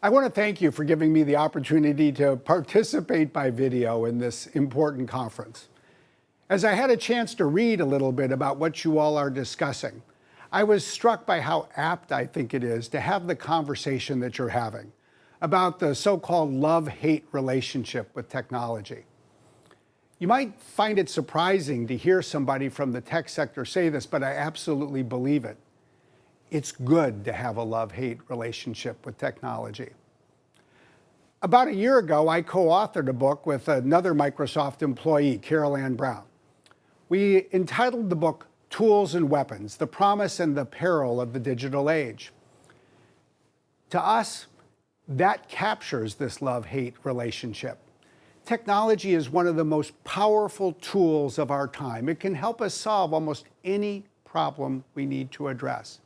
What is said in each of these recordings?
I want to thank you for giving me the opportunity to participate by video in this important conference. As I had a chance to read a little bit about what you all are discussing, I was struck by how apt I think it is to have the conversation that you're having about the so-called love-hate relationship with technology. You might find it surprising to hear somebody from the tech sector say this, but I absolutely believe it. It's good to have a love-hate relationship with technology. About a year ago, I co-authored a book with another Microsoft employee, Carol Ann Brown. We entitled the book Tools and Weapons: The Promise and the Peril of the Digital Age. To us, that captures this love-hate relationship. Technology is one of the most powerful tools of our time. It can help us solve almost any problem we need to address.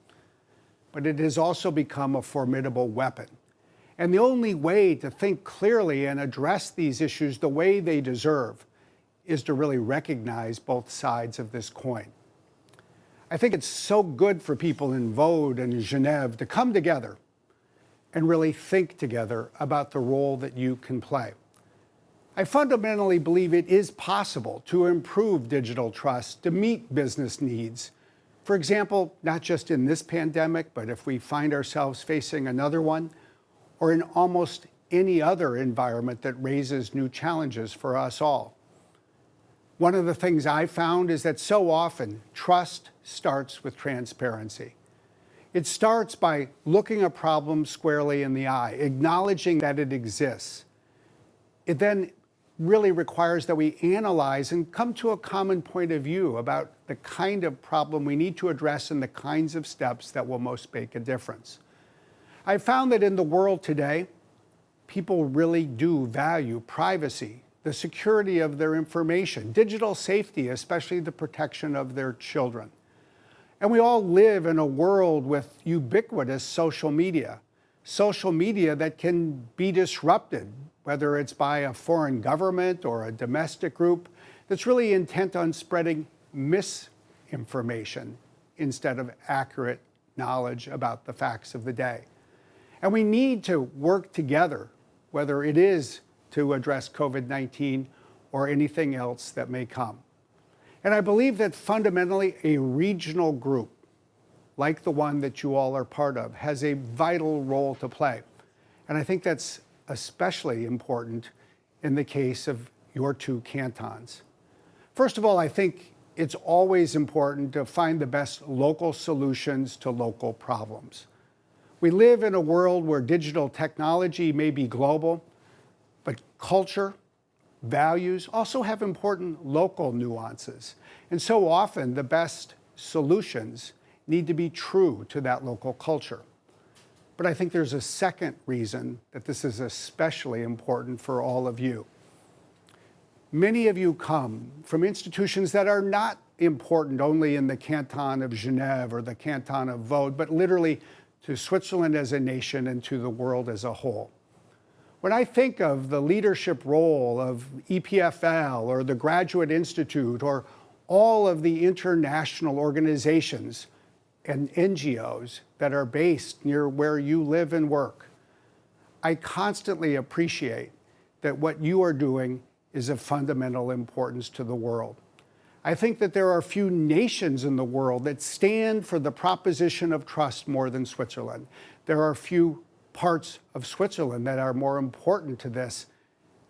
But it has also become a formidable weapon. And the only way to think clearly and address these issues the way they deserve is to really recognize both sides of this coin. I think it's so good for people in Vaud and Genève to come together and really think together about the role that you can play. I fundamentally believe it is possible to improve digital trust to meet business needs. For example, not just in this pandemic, but if we find ourselves facing another one, or in almost any other environment that raises new challenges for us all. One of the things I found is that so often trust starts with transparency. It starts by looking a problem squarely in the eye, acknowledging that it exists. It then really requires that we analyze and come to a common point of view about the kind of problem we need to address and the kinds of steps that will most make a difference. I found that in the world today, people really do value privacy, the security of their information, digital safety, especially the protection of their children. And we all live in a world with ubiquitous social media that can be disrupted, whether it's by a foreign government or a domestic group that's really intent on spreading misinformation instead of accurate knowledge about the facts of the day. And we need to work together, whether it is to address COVID-19 or anything else that may come. And I believe that fundamentally a regional group, like the one that you all are part of, has a vital role to play. And I think that's especially important in the case of your two cantons. First of all, I think it's always important to find the best local solutions to local problems. We live in a world where digital technology may be global, but culture, values also have important local nuances. And so often the best solutions need to be true to that local culture. But I think there's a second reason that this is especially important for all of you. Many of you come from institutions that are not important only in the canton of Genève or the canton of Vaud, but literally to Switzerland as a nation and to the world as a whole. When I think of the leadership role of EPFL or the Graduate Institute or all of the international organizations and NGOs that are based near where you live and work, I constantly appreciate that what you are doing is of fundamental importance to the world. I think that there are few nations in the world that stand for the proposition of trust more than Switzerland. There are few parts of Switzerland that are more important to this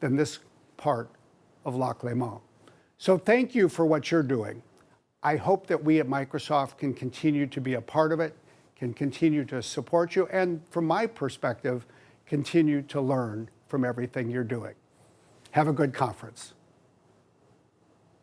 than this part of Lac Léman. So thank you for what you're doing. I hope that we at Microsoft can continue to be a part of it, can continue to support you, and from my perspective, continue to learn from everything you're doing. Have a good conference.